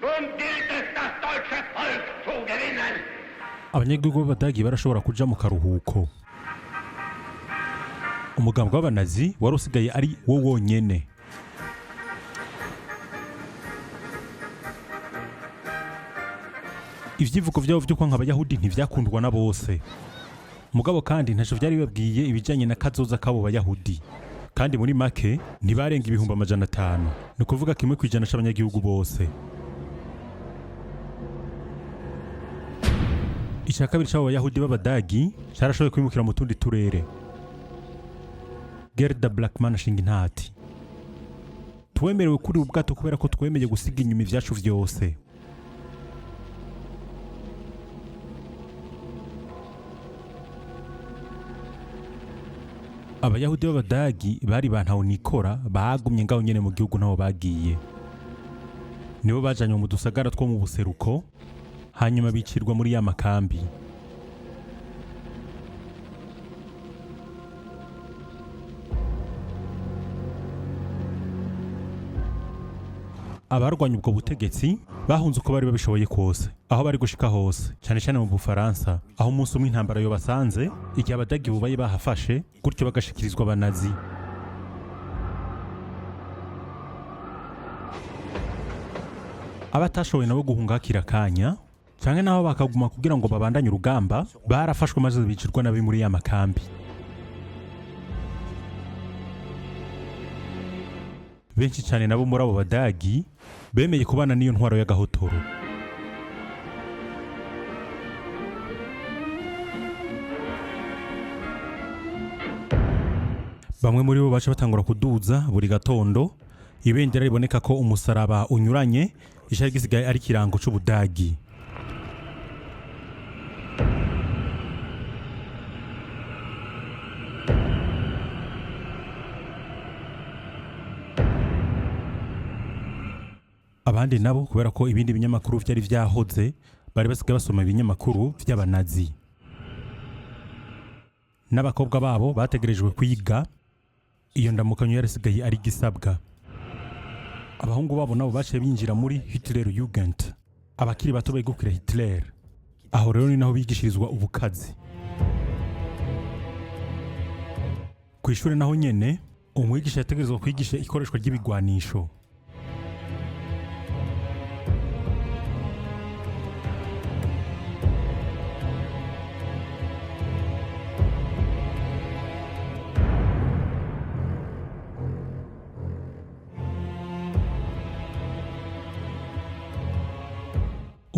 Nun gilt es, das deutsche Volk zu gewinnen. Abanyagihugu b'Abadagi barashobora kuja mu karuhuko. Umugambi w'abanazi wari usigaye ari wo wonyene. Ivyivugo vyabo vyo kwanka abayahudi ntivyakundwa na bose. Mugabo kandi ntaco vyari babwiye ibijanye na kazoza kabo bayahudi. Kandi muri make ntibarenga 500,000. Ni kuvuga kimwe kwijana c'abanyagihugu bose. Icya kabiri c'abo bayahudi b'Abadagi carashoboye kwimukira mu tundi turere. Gerda Blackman ashinga intati. Twemerewe kuri ubwato kubera ko twemeye gusiga inyuma ivyacu vyose. Abayahudi b'Abadagi bari bantaho nikora bagumye ngaho nyene mu gihugu nabo bagiye. Nibo bajanywe mu dusagara two mu buseruko hanyuma bicirwa muri ya makambi. Abarwanya ubwo butegetsi bahunze uko bari babishoboye kose aho bari gushika hose cyane cyane mu Bufaransa aho umunsi umwe intambara yo basanze igihe Abadagi bubaye bahafashe gutyo bagashikirizwa abanazi. Abatashoboye nabo guhunga hakiri akanya cyane naho bakaguma kugira ngo babandanye urugamba barafashwe maze bicirwa nabi muri ya makambi. Benshi cyane nabo muri abo Badagi bemeye kubana n'iyo ntwaro y'agahotoro. Bamwe muri bo baje batangura kuduza buri gatondo ibendera riboneka ko umusaraba unyuranye ishari gisigaye ari kirango c'Ubudagi. Abandi nabo kubera ko ibindi binyamakuru byari vyahoze bari basigaye basoma ibinyamakuru by'abanazi. N'abakobwa babo bategerejwe kwiga iyo ndamukanyo yarasigaye ari gisabwa. Abahungu babo nabo baciye binjira muri Hitler Jugend. Abakiri bato begukira Hitler. Aho rero ni naho bigishirizwa ubukazi. Ku ishuri naho nyene umwigisha yategerezwa kwigisha ikoreshwa ry'ibigwanisho.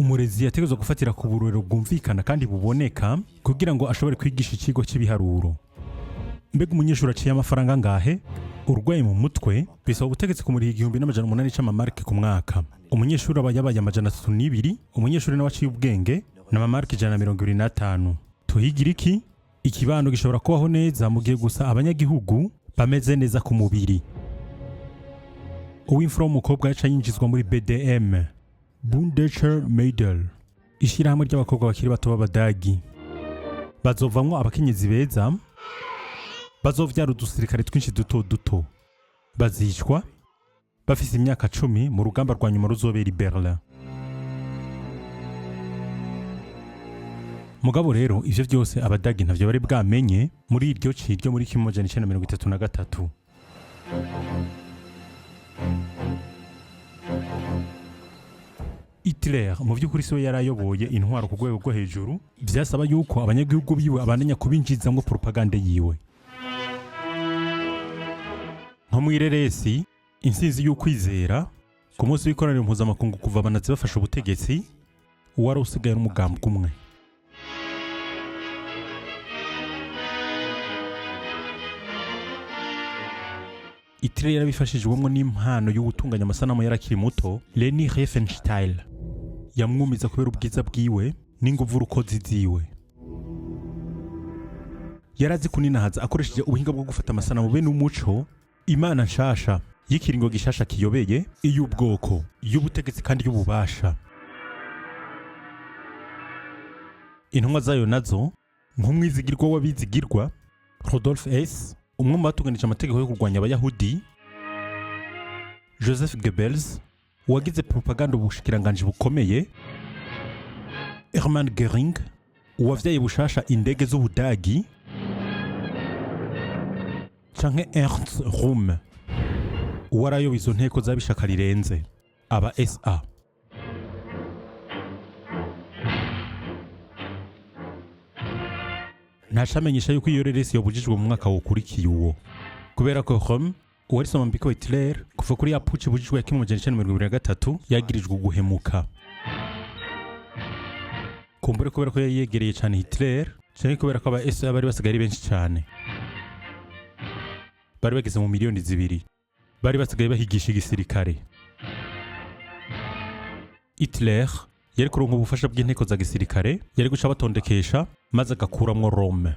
umurezi yategerezwa gufatira ku burorero bwumvikana kandi buboneka kugira ngo ashobore kwigisha ikigo cy'ibiharuro. Mbega umunyeshuri aciye amafaranga ngahe? Urwaye mu mutwe bisaba ubutegetsi kumuriha 1,800 c'amamarke ku mwaka. Umunyeshuri aba yabaye 302, umunyeshuri nawe aciye ubwenge n'amamarke 125. Tuhigira iki? Ikibano gishobora kubaho neza mu gihe gusa abanyagihugu bameze neza ku mubiri. Uw'imfura w'umukobwa yaca yinjizwa muri BDM, Bundesher Mädel, ishyirahamwe ry'abakobwa bakiri bato b'Abadagi. Bazovamwo abakenyezi beza, bazovyara udusirikare twinshi duto duto. Bazicwa bafise imyaka 10 mu rugamba rwa nyuma ruzobera i Berlin. Mugabo rero ivyo byose Abadagi ntavyo bari bwamenye muri iryo ci ryo muri 1933. Hitler mu by'ukuri siwe yarayoboye intwaro ku rwego rwo hejuru, byasaba yuko abanyagihugu biwe abandanya kubinjizamwo propaganda yiwe. Nko mu ireresi insinzi y'ukwizera ku munsi w'ikoraniro mpuzamakungu kuva abanazi bafashe ubutegetsi, uwari usigaye n'umugambi umwe. Hitler yarabifashijwemo n'impano yo gutunganya amasanamu yarakiri muto, Leni Riefenstahl. Yamwumiza kubera ubwiza bwiwe n'inguvu urukozi ziwe. Yarazi kuninahaza akoresheje ubuhinga bwo gufata amasanamu be n'umuco, imana nshasha y'ikiringo gishasha kiyobeye, iy'ubwoko, y'ubutegetsi kandi y'ububasha. Intumwa zayo nazo nk'umwizigirwa w'abizigirwa Rudolf Hess, umwe mu batunganije amategeko yo kurwanya abayahudi, Joseph Goebbels wagize propaganda ubushikiranganje bukomeye, Hermann Göring uwavyaye bushasha indege z'Ubudagi, canke Ernst Röhm uwarayoboye izo nteko z'abishaka rirenze, aba SA. Ntacamenyesha yuko iyo reresi yobujijwe mu mwaka wokurikiye uwo, kubera ko Röhm uwari somambiko Hitler kuva kuri ya puci bujijwe ya 1923 yagirijwe guhemuka. Kumbure kubera ko yegereye cyane Hitler, cyane kubera ko aba SA bari basigaye ari benshi cyane, bari bageze mu miliyoni 2, bari basigaye bahigisha igisirikare. Hitler yari kuronka ubufasha bw'inteko za gisirikare, yari guca batondekesha maze agakuramwo Rome.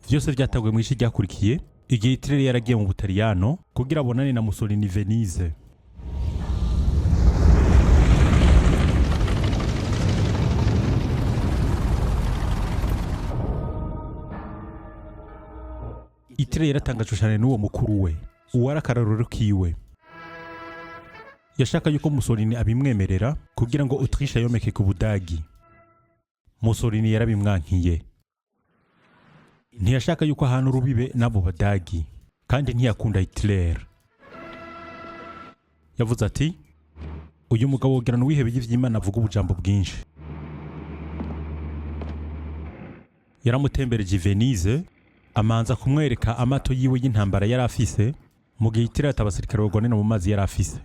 Vyose vyataguye mu ici ryakurikiye igihe Hitler yaragiye mu Butaliyano kugira abonane na Mussolini Venise. Hitler yaratangajwe cyane n'uwo mukuru we, uwari akarorero kiwe. Yashaka yuko Mussolini abimwemerera kugira ngo Autriche yomeke ku Budagi. Mussolini yarabimwankiye. Ntiyashaka yuko ahantu rubibe nabo Badagi, kandi ntiyakunda Hitler. Yavuze ati, uyu mugabo wogira n'uwihebeye ivy'Imana avuga ubujambo bwinshi. Yaramutembereje Venise, amanza kumwereka amato yiwe y'intambara yari afise, mu gihe Hitler atabasirikare bagwanira mu mazi yari afise.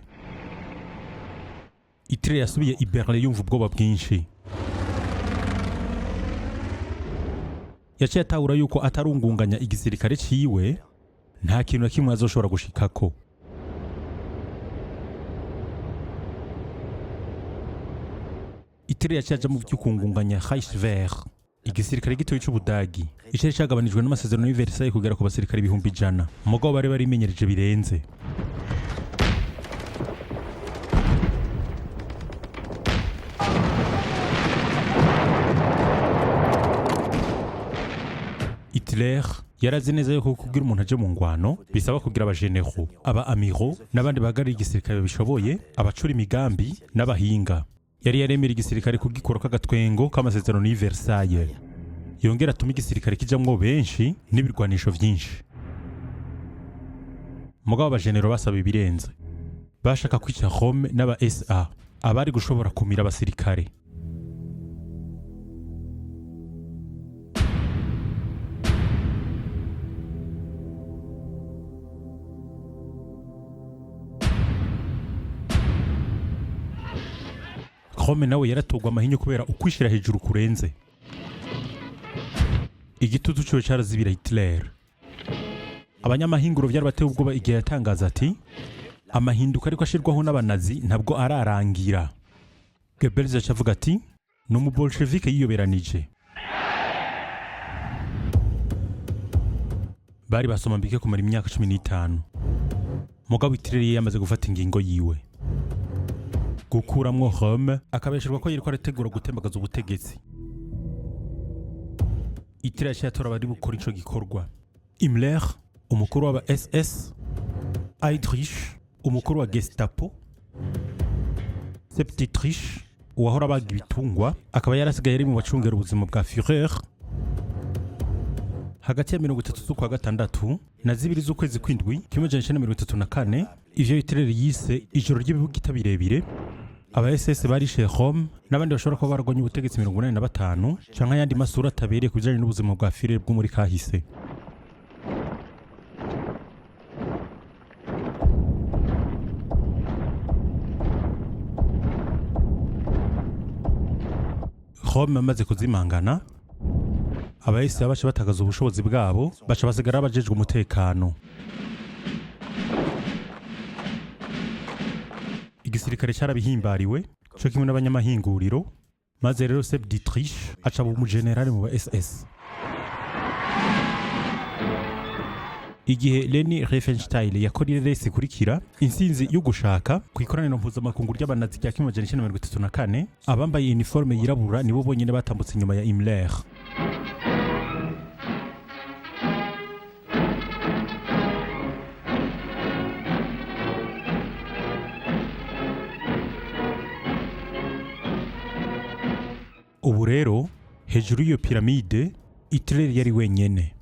Hitler yasubiye i Berlin yumva ubwoba bwinshi. Yaciye atahura yuko atarungunganya igisirikare ciwe, nta kintu na kimwe azoshobora gushikako. Hitler yaciye aja mu vy'ukungunganya Reichswehr, igisirikare gitoyi c'Ubudagi. Icari cagabanijwe n'amasezerano y'i Versailles kugera ku basirikare 100,000, mugabo bari barimenyereje birenze. Hitler yarazi neza yuko kugira umuntu aje mu ngwano bisaba kugira abajenero, aba amiro n'abandi bahagarariye igisirikare bishoboye, abacura imigambi n'abahinga. Yari yaremera igisirikare kugikora k'agatwengo k'amasezerano y'i Versailles. Yongera atuma igisirikare kijamwo benshi n'ibirwanisho vyinshi. Mugabo abajenero basaba ibirenze. Bashaka kwica Rome n'aba SA, abari gushobora kumira abasirikare. Rome nawe yaratogwa amahinyu kubera ukwishira hejuru kurenze. Igitutu cyo cyarazibira Hitler. Abanyamahinguro byarabateye ubwoba igihe yatangaza ati amahinduka ariko ashirwaho n'abanazi ntabwo ararangira. Goebbels yacavuga ati no mu bolshevike yiyoberanije. Bari basoma mbike kumara imyaka 15. Mugabo Hitler yamaze gufata ingingo yiwe. Gukuramwo Rome akabeshirwa ko yiriko arategura gutembagaza ubutegetsi. Hitler yatora bari bukora ico gikorwa. Himmler, umukuru wa SS, Heydrich, umukuru wa Gestapo, Septitrich, uwahora baga ibitungwa, akaba yarasigaye ari mu bacungera ubuzima bwa Führer. Hagati ya 30 z'ukwa gatandatu na 2 z'ukwezi kw'indwi 1934, ivyo Hitler yise ijoro ry'ibibugita birebire, aba SS barishe Rome n'abandi bashobora kuba baragwanye ubutegetsi 85 canke yandi masura atabereye kujanye n'ubuzima bwa Führer bwo muri kahise. Rome amaze kuzimangana, abayise baje batagaza ubushobozi bwabo, baca basigara abajejwe umutekano. Igisirikare cyarabihimbariwe cyo kimwe n'abanyamahinguriro, maze rero Septitrich aca mu general mu SS. Igihe Leni Riefenstahl yakorire rese kurikira insinzi yo gushaka ku ikoraniro mpuzamakungu ry'abanazi rya 1934, abambaye uniforme yirabura nibo bonyine batambutse inyuma ya Himmler. Ubu rero hejuru y'iyo piramide Hitler yari wenyene.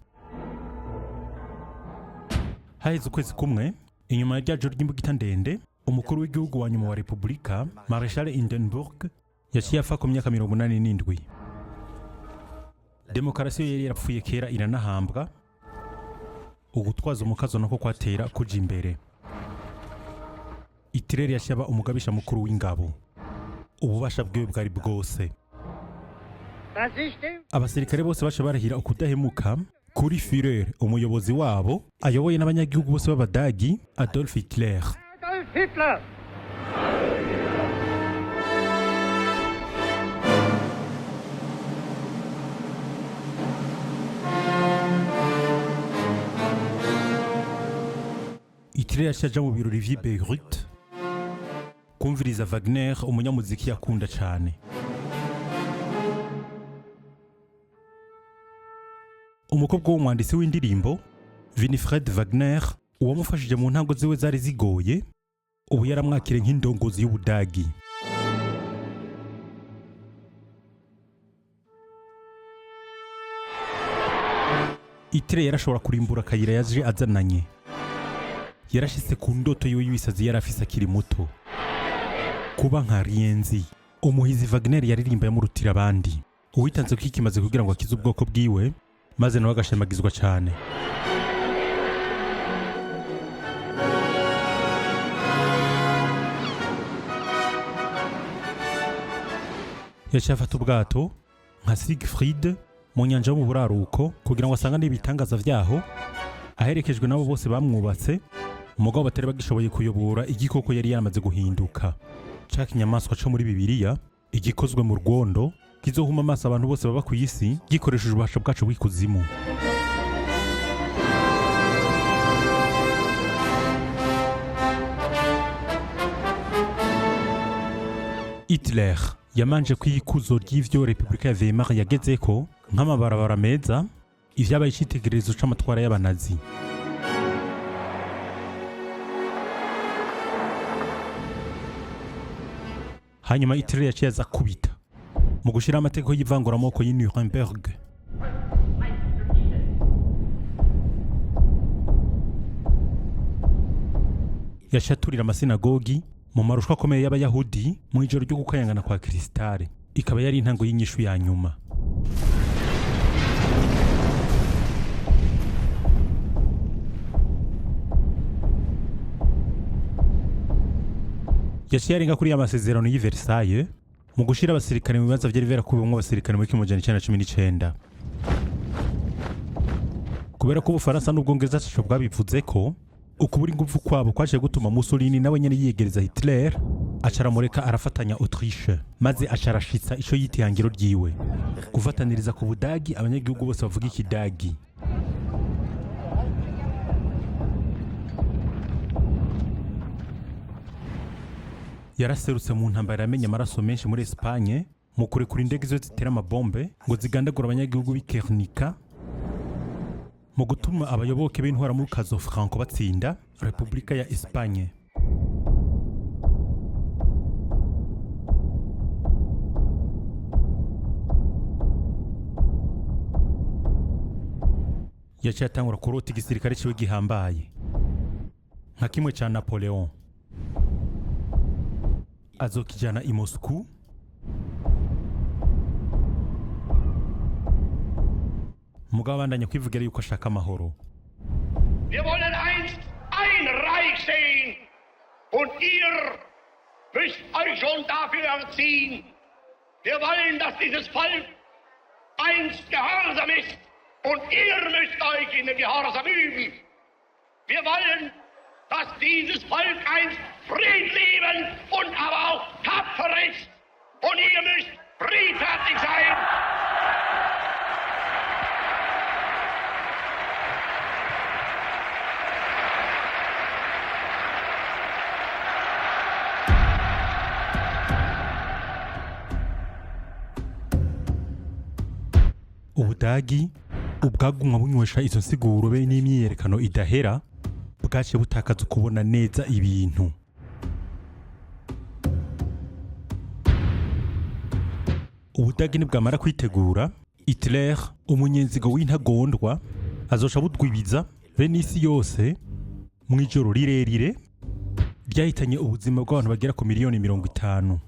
Haheze ukwezi kumwe inyuma ya joro ry'imbugita ndende, umukuru w'igihugu wa nyuma wa Republika Marshal Hindenburg yaciye afa ku myaka 87. Demokarasi yari yarapfuye kera iranahambwa, ugutwaza umukazo nako kwatera kuja imbere. Hitler yashaba umugabisha mukuru w'ingabo, ububasha bwiwe bwari bwose. Abasirikare bose baje barahira ukudahemuka kuri Führer, umuyobozi wabo ayoboye n'abanyagihugu bose b'Abadagi, Adolf Hitler. Adolf Hitler! Hitler yashaje mu birori vy'i Beirut kumviriza Wagner, umunyamuziki yakunda cyane. Umukobwa w'umwanditsi w'indirimbo Winifred Wagner, uwamufashije mu ntango ziwe zari zigoye, ubu yaramwakire nk'indongozi y'Ubudagi. Hitler yarashobora kurimbura akayira yaje azananye. Yarashitse ku ndoto yiwe y'ibisazi yarafise akiri muto. Kuba nka Rienzi, umuhizi Wagner yaririmba yamurutira abandi. Uwitanze kwikimaze kugira ngo akize ubwoko bwiwe, maze nawe agashemagizwa cyane. Yashafata ubwato nka Siegfried mu nyanja yo mu buraruko kugira ngo asangane ibitangaza vyaho, aherekejwe nabo bose bamwubatse, umugabo batari bagishoboye kuyobora igikoko yari yamaze guhinduka. Caka inyamaswa cyo muri Bibiliya, igikozwe mu rwondo, kizohuma amaso abantu bose baba ku isi, gikoresheje ububasha bwacu bw'ikuzimu. Hitler yamanje kwikuzo ry'ivyo Republika ya Weimar yagezeko nk'amabarabara meza, ivyabaye icitegererezo c'amatwara y'abanazi. Hanyuma Hitler yaciye aza kubita mu gushira amategeko y'ivanguramoko y'i Nuremberg. Yashaturira amasinagogi mu marushwa akomeye y'Abayahudi mu ijoro ryo gukayangana kwa Kristale, ikaba yari intango y'inyishu ya nyuma. Yaciye arenga kuri amasezerano y'i Versailles, mu gushira abasirikare mu bibanza vyari vyarakubiyemwo abasirikare muri 1919. Kubera ko Ubufaransa n'Ubwongereza ataco bwabivuze ko, ukubura ingufu kwabo kwaje gutuma Mussolini nawe nyene yiyegereza Hitler, acaramureka arafatanya Autriche, maze acarashitsa ico yitihangiro ryiwe, gufataniriza ku Budagi abanyagihugu bose bavuga ikidagi. Yaraserutse mu ntambara yamenye amaraso menshi muri Espagne, mu kurekura indege zo zitera amabombe ngo zigandagura abanyagihugu b'i Guernica, mu gutuma abayoboke b'intwara muri Cazo Franco batsinda Repubulika ya Espagne. Yaciye atangura kurota igisirikare ciwe gihambaye nka kimwe ca Napoleon. Azokijana i Moscou, mugabo abandanya kwivugira yuko ashaka amahoro. Wir wollen einst ein Reich sehen und ihr müsst euch schon dafür erziehen. Wir wollen, dass dieses Volk einst gehorsam ist und ihr müsst euch in den Gehorsam üben. Wir wollen, dass dieses Volk einst friedlieben und aber auch tapfer ist. Und ihr müsst friedfertig sein. Ubudagi ubwagumwa bunywesha izo nsiguro be n'imyiyerekano idahera, bwaciye butakaza kubona neza ibintu. Ubudagi nibwamara kwitegura, Hitler umunyenzigo w'intagondwa azosha budwibiza bene isi yose mu ijoro rirerire ryahitanye ubuzima bw'abantu bagera ku miliyoni 50.